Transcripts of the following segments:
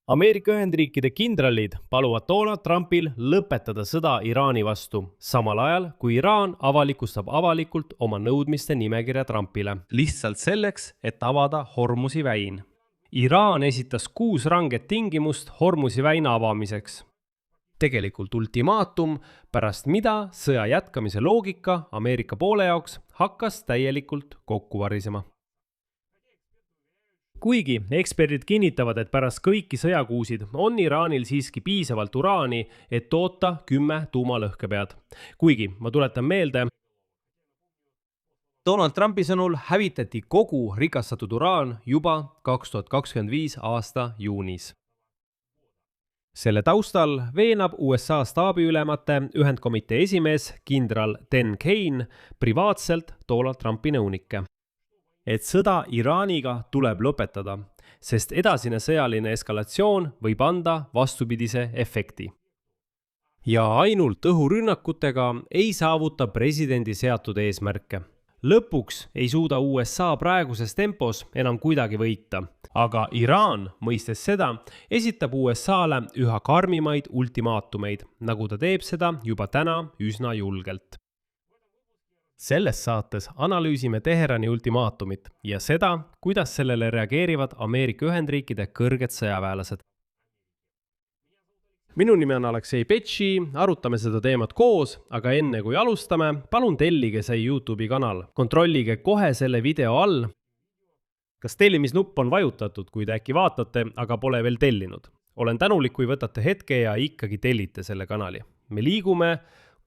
Ameerika Ühendriikide kindralid paluvad Donald Trumpil lõpetada sõda Iraani vastu, samal ajal kui Iraan avalikustab avalikult oma nõudmiste nimekirja Trumpile. Lihtsalt selleks, et avada Hormuzi väin. Iraan esitas 6 ranget tingimust Hormuzi väina avamiseks. Tegelikult ultimaatum, pärast mida sõja jätkamise loogika Ameerika poole jaoks hakkas täielikult kokku varisema. Kuigi eksperdid kinnitavad, et pärast kõiki sõjakuusid on Iraanil siiski piisavalt uraani, et toota 10 tuumalõhkepead. Kuigi ma tuletan meelde, Donald Trumpi sõnul hävitati kogu rikastatud uraan juba 2025 aasta juunis. Selle taustal veenab USA staabiülemate ühendkomitee esimees kindral Dan Kane privaatselt Donald Trumpi nõunikke, et sõda Iraaniga tuleb lõpetada, sest edasine sõjaline eskalatsioon võib anda vastupidise efekti. Ja ainult õhurünnakutega ei saavuta presidendi seatud eesmärke. Lõpuks ei suuda USA praeguses tempos enam kuidagi võita, aga Iraan, mõistes seda, esitab USA-le üha karmimaid ultimaatumeid, nagu ta teeb seda juba täna üsna julgelt. Selles saates analüüsime Teherani ultimaatumit ja seda, kuidas sellele reageerivad Ameerika Ühendriikide kõrged sõjaväelased. Minu nimi on Aleksei Petši, arutame seda teemat koos, aga enne kui alustame, palun tellige see YouTube'i kanal. Kontrollige kohe selle video all, kas tellimisnupp on vajutatud, kui te äkki vaatate, aga pole veel tellinud. Olen tänulik, kui võtate hetke ja ikkagi tellite selle kanali. Me liigume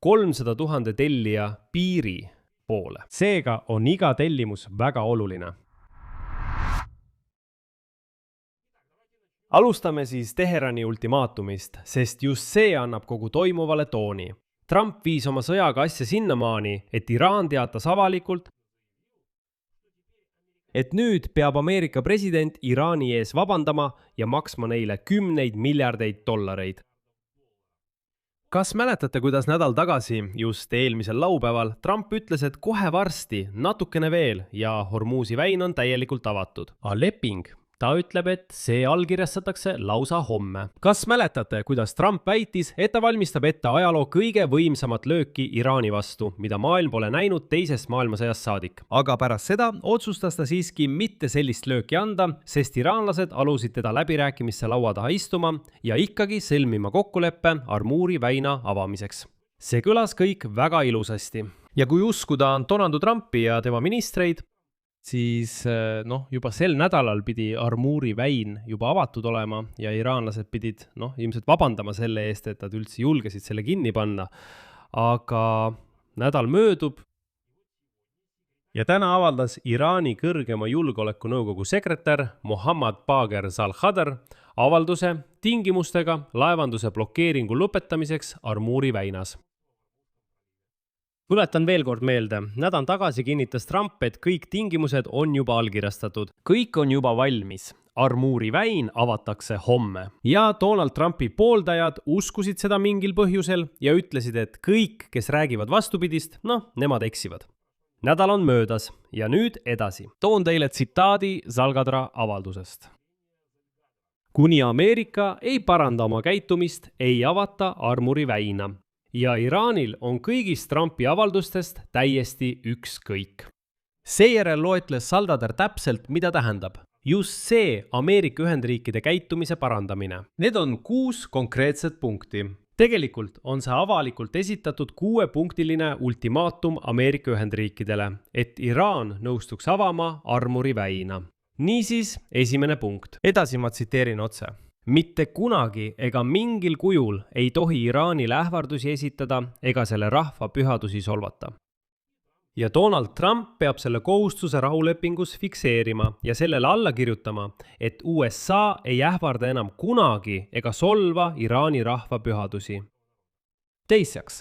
300 000 tellija piiri poole. Seega on iga tellimus väga oluline. Alustame siis Teherani ultimaatumist, sest just see annab kogu toimuvale tooni. Trump viis oma sõjaga asja sinnamaani, et Iraan teatas avalikult, et nüüd peab Ameerika president Iraani ees vabandama ja maksma neile 10 miljardeid dollareid. Kas mäletate, kuidas nädal tagasi, just eelmisel laupäeval, Trump ütles, et kohe varsti, natukene veel ja Hormuzi väin on täielikult avatud. A leping, ta ütleb, et see allkirjastatakse lausa homme. Kas mäletate, kuidas Trump väitis, et ta valmistab ette ajaloo kõige võimsamat lööki Iraani vastu, mida maailm pole näinud teisest maailmasõjast saadik. Aga pärast seda otsustas ta siiski mitte sellist lööki anda, sest iraanlased alusid teda läbirääkimisse laua taha istuma ja ikkagi sõlmima kokkuleppe Hormuzi väina avamiseks. See kõlas kõik väga ilusasti. Ja kui uskuda Donald Trumpi ja tema ministreid, siis juba sel nädalal pidi Hormuzi väin juba avatud olema ja iraanlased pidid ilmselt vabandama selle eest, et nad üldse julgesid selle kinni panna. Aga nädal möödub ja täna avaldas Iraani kõrgema julgeolekunõukogu sekretär Mohammad Bagher Zalkhadr avalduse tingimustega laevanduse blokeeringu lõpetamiseks Hormuzi väinas. Tuletan veel kord meelde, nädal tagasi kinnitas Trump, et kõik tingimused on juba allkirjastatud. Kõik on juba valmis. Hormuzi väin avatakse homme. Ja Donald Trumpi pooldajad uskusid seda mingil põhjusel ja ütlesid, et kõik, kes räägivad vastupidist, nemad eksivad. Nädal on möödas ja nüüd edasi. Toon teile tsitaadi Zalkhadra avaldusest. Kuni Ameerika ei paranda oma käitumist, ei avata Hormuzi väina. Ja Iraanil on kõigist Trumpi avaldustest täiesti ükskõik. Seejärel loetles Zalkhadr täpselt, mida tähendab. Just see Ameerika Ühendriikide käitumise parandamine. Need on 6 konkreetset punkti. Tegelikult on see avalikult esitatud 6-punktiline ultimaatum Ameerika Ühendriikidele, et Iraan nõustuks avama Hormuzi väina. Niisiis, esimene punkt. Edasi ma tsiteerin otse. Mitte kunagi ega mingil kujul ei tohi Iraanile ähvardusi esitada ega selle rahva pühadusi solvata. Ja Donald Trump peab selle kohustuse rahulepingus fikseerima ja sellele alla kirjutama, et USA ei ähvarda enam kunagi ega solva Iraani rahva pühadusi. Teiseks.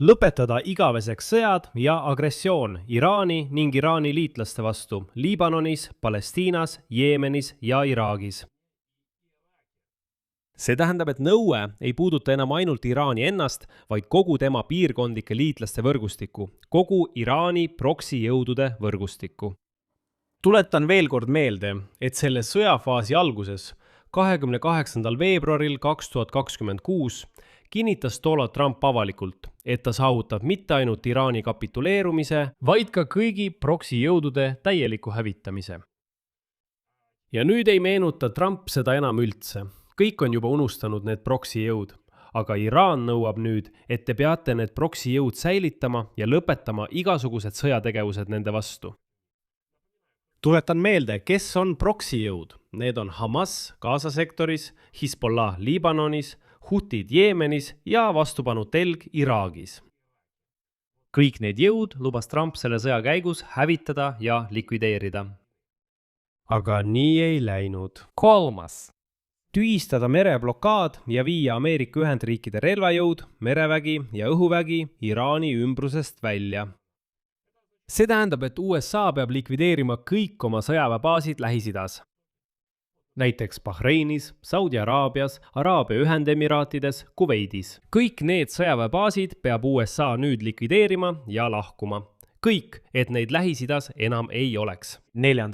Lõpetada igaveseks sõjad ja agressioon Iraani ning Iraani liitlaste vastu Liibanonis, Palestiinas, Jeemenis ja Iraagis. See tähendab, et nõue ei puuduta enam ainult Iraani ennast, vaid kogu tema piirkondlike liitlaste võrgustikku, kogu Iraani proksijõudude võrgustikku. Tuletan veel kord meelde, et selle sõjafaasi alguses 28. veebruaril 2026 kinnitas Donald Trump avalikult, et ta saavutab mitte ainult Iraani kapituleerumise, vaid ka kõigi proksijõudude täieliku hävitamise. Ja nüüd ei meenuta Trump seda enam üldse. Kõik on juba unustanud need proksijõud, aga Iraan nõuab nüüd, et te peate need proksijõud säilitama ja lõpetama igasugused sõjategevused nende vastu. Tuletan meelde, kes on proksijõud. Need on Hamas Gaza sektoris, Hezbollah Liibanonis, Hutid Jeemenis ja vastupanu telg Iraagis. Kõik need jõud lubas Trump selle sõja käigus hävitada ja likvideerida. Aga nii ei läinud. 3. Tühistada mereblokaad ja viia Ameerika Ühendriikide relvajõud, merevägi ja õhuvägi Iraani ümbrusest välja. See tähendab, et USA peab likvideerima kõik oma sõjaväebaasid Lähis-Idas. Näiteks Bahreinis, Saudi Araabias, Araabia Ühendemiraatides, Kuveidis. Kõik need sõjaväebaasid peab USA nüüd likvideerima ja lahkuma. Kõik, et neid Lähis-Idas enam ei oleks. 4.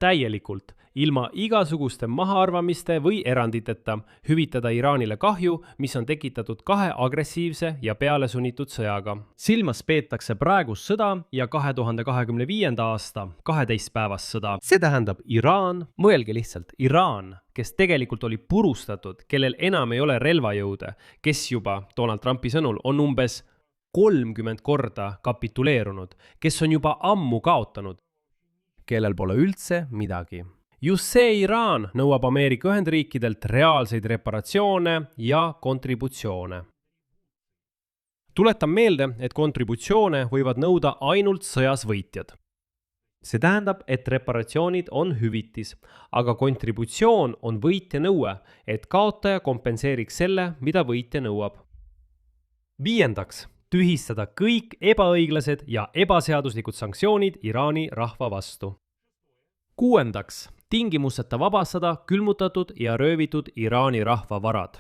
Täielikult, ilma igasuguste mahaarvamiste või eranditeta hüvitada Iraanile kahju, mis on tekitatud 2 agressiivse ja pealesunnitud sõjaga. Silmas peetakse praegust sõda ja 2025. aasta 12-päevast sõda. See tähendab Iraan, mõelge lihtsalt, Iraan, kes tegelikult oli purustatud, kellel enam ei ole relvajõude, kes juba Donald Trumpi sõnul on umbes 30 korda kapituleerunud, kes on juba ammu kaotanud, kellel pole üldse midagi. Just see Iraan nõuab Ameerika Ühendriikidelt reaalseid reparatsioone ja kontributsioone. Tuletan meelde, et kontributsioone võivad nõuda ainult sõjas võitjad. See tähendab, et reparatsioonid on hüvitis, aga kontributsioon on võitja nõue, et kaotaja kompenseeriks selle, mida võitja nõuab. 5. Tühistada kõik ebaõiglased ja ebaseaduslikud sanktsioonid Iraani rahva vastu. 6. Tingimuseta vabastada külmutatud ja röövitud Iraani rahva varad.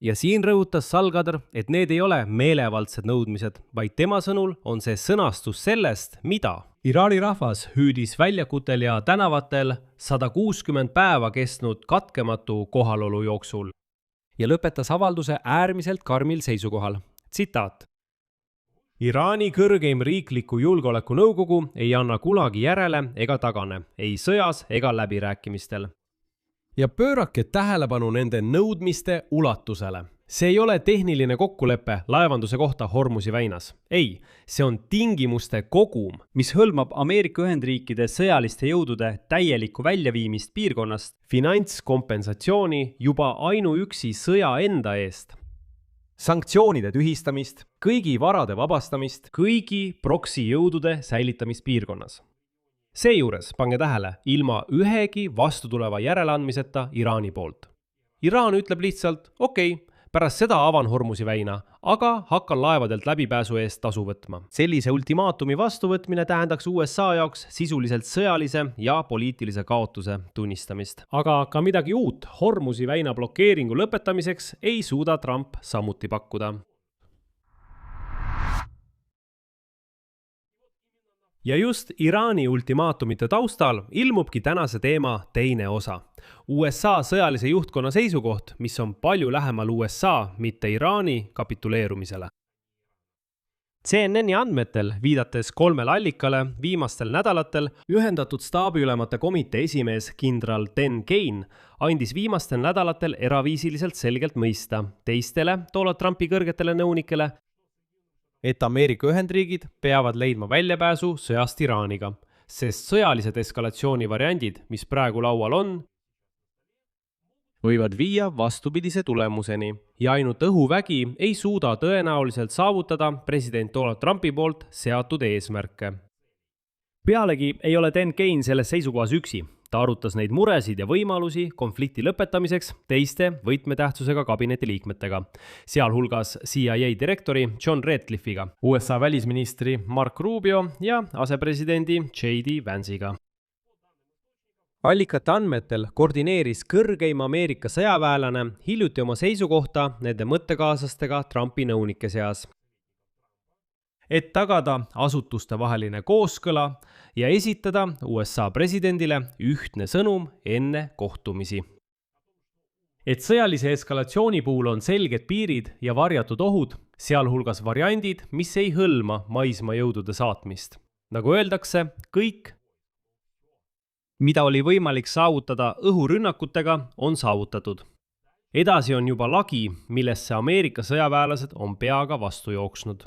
Ja siin rõhutas Salgadr, et need ei ole meelevaldsed nõudmised, vaid tema sõnul on see sõnastus sellest, mida Iraani rahvas hüüdis väljakutel ja tänavatel 160 päeva kestnud katkematu kohalolu jooksul ja lõpetas avalduse äärmiselt karmil seisukohal. Tsitaat. Iraani kõrgeim riikliku julgeoleku nõukogu ei anna kunagi järele ega tagane, ei sõjas ega läbirääkimistel. Ja pöörake tähelepanu nende nõudmiste ulatusele. See ei ole tehniline kokkulepe laevanduse kohta Hormuzi väinas. Ei, see on tingimuste kogum, mis hõlmab Ameerika Ühendriikide sõjaliste jõudude täielikku väljaviimist piirkonnast, finantskompensatsiooni juba ainuüksi sõja enda eest, sanktsioonide tühistamist, kõigi varade vabastamist, kõigi proksijõudude säilitamist piirkonnas. Seejuures, pange tähele, ilma ühegi vastutuleva järeleandmiseta Iraani poolt. Iraan ütleb lihtsalt, okei, pärast seda avan Hormuzi väina, aga hakkan laevadelt läbipääsu eest tasu võtma. Sellise ultimaatumi vastuvõtmine tähendaks USA jaoks sisuliselt sõjalise ja poliitilise kaotuse tunnistamist. Aga ka midagi uut Hormuzi väina blokeeringu lõpetamiseks ei suuda Trump samuti pakkuda. Ja just Iraani ultimaatumite taustal ilmubki tänase teema teine osa. USA sõjalise juhtkonna seisukoht, mis on palju lähemal USA, mitte Iraani kapituleerumisele. CNN-i andmetel, viidates 3 allikale viimastel nädalatel, ühendatud staabiülemate komitee esimees kindral Dan Kane andis viimastel nädalatel eraviisiliselt selgelt mõista teistele Donald Trumpi kõrgetele nõunikele, et Ameerika Ühendriigid peavad leidma väljapääsu sõjast Iraaniga, sest sõjalised eskalatsiooni variandid, mis praegu laual on, võivad viia vastupidise tulemuseni ja ainult õhuvägi ei suuda tõenäoliselt saavutada president Donald Trumpi poolt seatud eesmärke. Pealegi ei ole Dan Kane selles seisukohas üksi. Ta arutas neid muresid ja võimalusi konflikti lõpetamiseks teiste võtmetähtsusega kabineti liikmetega, sealhulgas CIA direktori John Ratcliffe'iga, USA välisministri Mark Rubio ja asepresidendi J.D. Vance'iga. Allikate andmetel koordineeris kõrgeim Ameerika sõjaväelane hiljuti oma seisukohta nende mõttekaaslastega Trumpi nõunike seas, et tagada asutuste vaheline kooskõla ja esitada USA presidendile ühtne sõnum enne kohtumisi. et sõjalise eskalatsiooni puhul on selged piirid ja varjatud ohud, sealhulgas variandid, mis ei hõlma maismaajõudude saatmist. Nagu öeldakse, kõik, mida oli võimalik saavutada õhurünnakutega, on saavutatud. Edasi on juba lagi, millesse Ameerika sõjaväelased on peaga vastu jooksnud.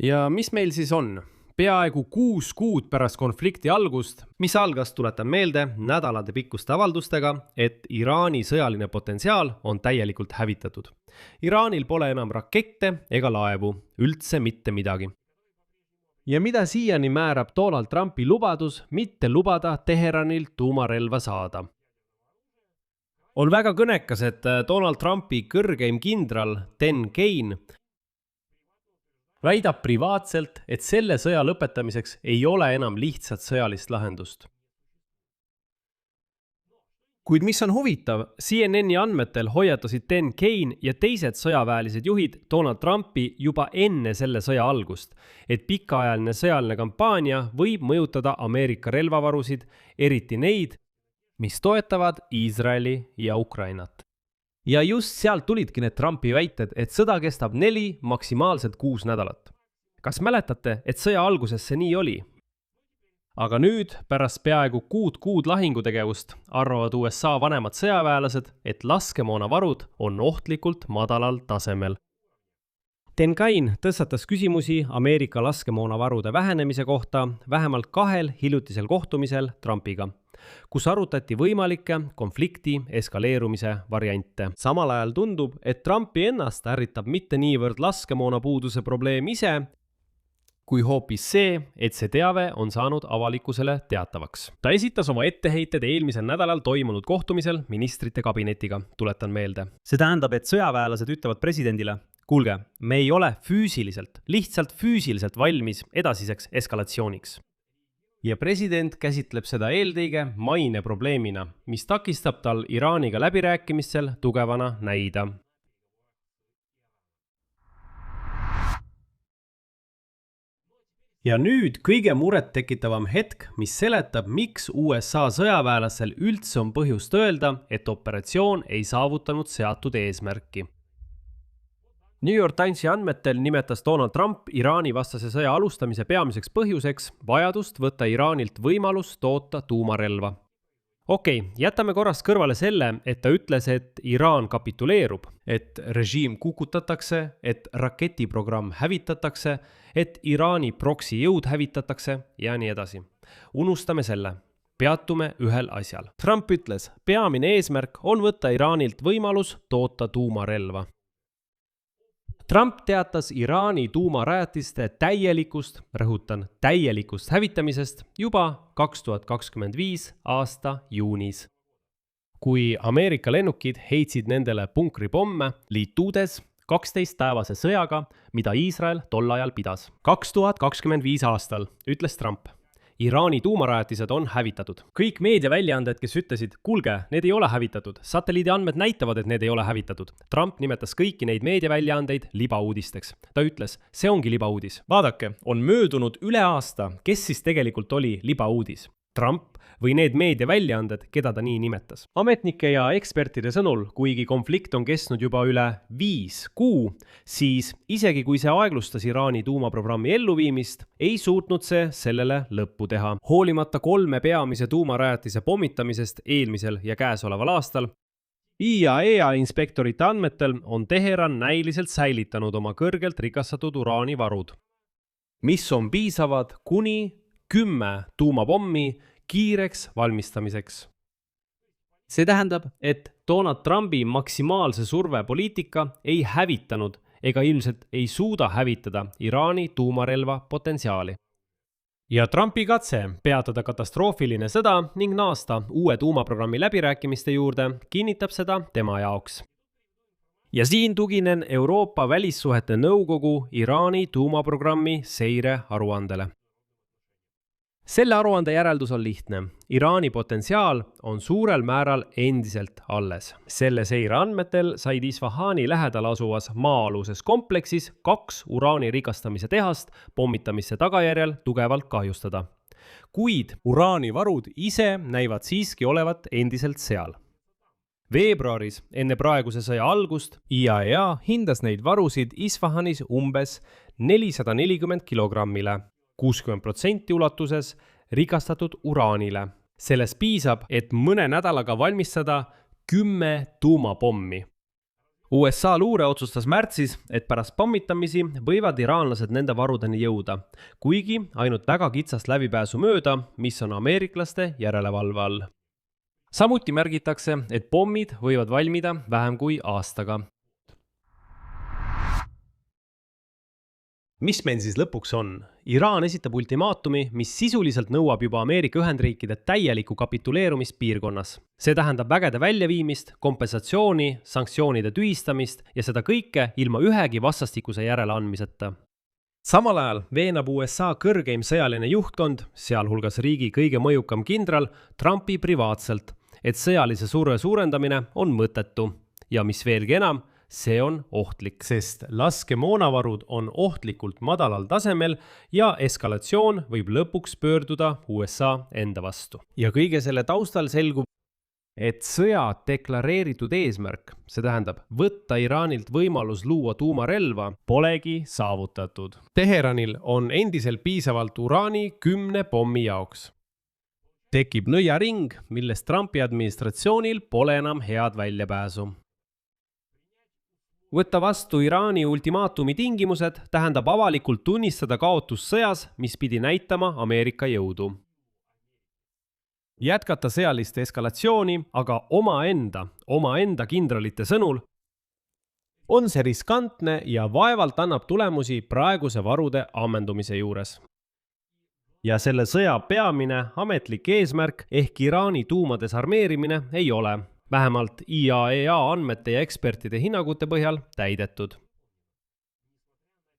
Ja mis meil siis on? Peaaegu 6 kuud pärast konflikti algust, mis algas, tuletan meelde, nädalade pikkuste avaldustega, et Iraani sõjaline potentsiaal on täielikult hävitatud. Iraanil pole enam rakette ega laevu, üldse mitte midagi. Ja mida siiani määrab Donald Trumpi lubadus mitte lubada Teheranilt tuumarelva saada? On väga kõnekas, et Donald Trumpi kõrgeim kindral Dan Kane väidab privaatselt, et selle sõja lõpetamiseks ei ole enam lihtsat sõjalist lahendust. Kuid mis on huvitav, CNN-i andmetel hoiatasid Dan Kane ja teised sõjaväelised juhid Donald Trumpi juba enne selle sõja algust, et pikaajaline sõjaline kampaania võib mõjutada Ameerika relvavarusid, eriti neid, mis toetavad Iisraeli ja Ukrainat. Ja just sealt tulidki need Trumpi väited, et sõda kestab 4, maksimaalselt 6 nädalat. Kas mäletate, et sõja alguses see nii oli? Aga nüüd, pärast peaaegu 6 kuud lahingutegevust, arvavad USA vanemad sõjaväelased, et laskemoonavarud on ohtlikult madalal tasemel. Dan Kane tõstatas küsimusi Ameerika laskemoonavarude vähenemise kohta vähemalt 2 hiljutisel kohtumisel Trumpiga, kus arutati võimalikke konflikti eskaleerumise variante. Samal ajal tundub, et Trumpi ennast ärritab mitte niivõrd laskemoonapuuduse probleem ise, kui hoopis see, et see teave on saanud avalikkusele teatavaks. Ta esitas oma etteheited eelmisel nädalal toimunud kohtumisel ministrite kabinetiga, tuletan meelde. See tähendab, et sõjaväelased ütlevad presidendile, kuulge, me ei ole lihtsalt füüsiliselt valmis edasiseks eskalatsiooniks. Ja president käsitleb seda eelkõige maine probleemina, mis takistab tal Iraaniga läbirääkimistel tugevana näida. Ja nüüd kõige muret tekitavam hetk, mis seletab, miks USA sõjaväelasel üldse on põhjust öelda, et operatsioon ei saavutanud seatud eesmärki. New York Timesi andmetel nimetas Donald Trump Iraani vastase sõja alustamise peamiseks põhjuseks vajadust võtta Iraanilt võimalus toota tuumarelva. Okei, jätame korrast kõrvale selle, et ta ütles, et Iraan kapituleerub, et režiim kukutatakse, et raketiprogramm hävitatakse, et Iraani proksi jõud hävitatakse ja nii edasi. Unustame selle. Peatume ühel asjal. Trump ütles, peamine eesmärk on võtta Iraanilt võimalus toota tuumarelva. Trump teatas Iraani tuumarajatiste täielikust hävitamisest juba 2025 aasta juunis. Kui Ameerika lennukid heitsid nendele punkripomme liitudes 12-päevase sõjaga, mida Iisrael tol ajal pidas. 2025 aastal, ütles Trump. Iraani tuumarajatised on hävitatud. Kõik meediaväljaanded, kes ütlesid, kuulge, need ei ole hävitatud. Satelliidi andmed näitavad, et need ei ole hävitatud. Trump nimetas kõiki neid meediaväljaandeid libauudisteks. Ta ütles, see ongi libauudis. Vaadake, on möödunud üle aasta, kes siis tegelikult oli libauudis. Trump või need meediaväljaanded, keda ta nii nimetas. Ametnike ja ekspertide sõnul, kuigi konflikt on kestnud juba üle 5 kuu, siis isegi kui see aeglustas Iraani tuumaprogrammi elluviimist, ei suutnud see sellele lõppu teha. Hoolimata 3 peamise tuumarajatise pommitamisest eelmisel ja käesoleval aastal, IAEA inspektorite andmetel on Teheran näiliselt säilitanud oma kõrgelt rikastatud uraanivarud, mis on piisavad kuni 10 tuumapommi kiireks valmistamiseks. See tähendab, et Donald Trumpi maksimaalse surve poliitika ei hävitanud ega ilmselt ei suuda hävitada Iraani tuumarelva potentsiaali. Ja Trumpi katse peatada katastroofiline sõda ning naasta uue tuumaprogrammi läbirääkimiste juurde kinnitab seda tema jaoks. Ja siin tuginen Euroopa Välissuhete Nõukogu Iraani tuumaprogrammi seire aruandele. Selle aruande järeldus on lihtne. Iraani potentsiaal on suurel määral endiselt alles. Selle seire andmetel said Isfahani lähedal asuvas maa-aluses kompleksis 2 uraani rikastamise tehast pommitamisse tagajärjel tugevalt kahjustada. Kuid uraanivarud ise näivad siiski olevat endiselt seal. veebruaris enne praeguse sõja algust IAEA hindas neid varusid Isfahanis umbes 440 kilogrammile, 60% ulatuses rikastatud uraanile. Sellest piisab, et mõne nädalaga valmistada 10 tuumapommi. USA luure otsustas märtsis, et pärast pommitamisi võivad iraanlased nende varudeni jõuda, kuigi ainult väga kitsast läbipääsu mööda, mis on ameeriklaste järelevalve all. Samuti märgitakse, et pommid võivad valmida vähem kui aastaga. Mis meil siis lõpuks on? Iraan esitab ultimaatumi, mis sisuliselt nõuab juba Ameerika Ühendriikide täielikku kapituleerumist piirkonnas. See tähendab vägede väljaviimist, kompensatsiooni, sanktsioonide tühistamist ja seda kõike ilma ühegi vastastikuse järeleandmiseta. Samal ajal veenab USA kõrgeim sõjaline juhtkond, sealhulgas riigi kõige mõjukam kindral, Trumpi privaatselt, et sõjalise surve suurendamine on mõttetu ja mis veelgi enam, see on ohtlik, sest laskemoonavarud on ohtlikult madalal tasemel ja eskalatsioon võib lõpuks pöörduda USA enda vastu. Ja kõige selle taustal selgub, et sõja deklareeritud eesmärk, see tähendab võtta Iraanilt võimalus luua tuumarelva, polegi saavutatud. Teheranil on endiselt piisavalt uraani 10 pommi jaoks. Tekib nõiaring, millest Trumpi administratsioonil pole enam head väljapääsu. Võtta vastu Iraani ultimaatumi tingimused tähendab avalikult tunnistada kaotust sõjas, mis pidi näitama Ameerika jõudu. Jätkata sõjalist eskalatsiooni, aga omaenda kindralite sõnul on see riskantne ja vaevalt annab tulemusi praeguse varude ammendumise juures. Ja selle sõja peamine ametlik eesmärk ehk Iraani tuuma desarmeerimine ei ole, vähemalt IAEA andmete ja ekspertide hinnangute põhjal täidetud.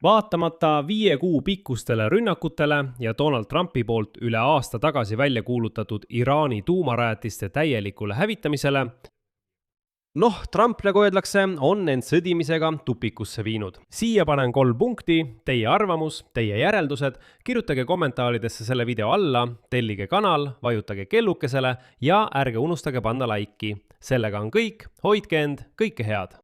Vaatamata 5 kuu pikkustele rünnakutele ja Donald Trumpi poolt üle aasta tagasi välja kuulutatud Iraani tuumarajatiste täielikule hävitamisele, Trump, nagu öeldakse, on end sõdimisega tupikusse viinud. Siia panen 3 punkti, teie arvamus, teie järeldused, kirjutage kommentaaridesse selle video alla, tellige kanal, vajutage kellukesele ja ärge unustage panna laiki. Sellega on kõik, hoidke end, kõike head!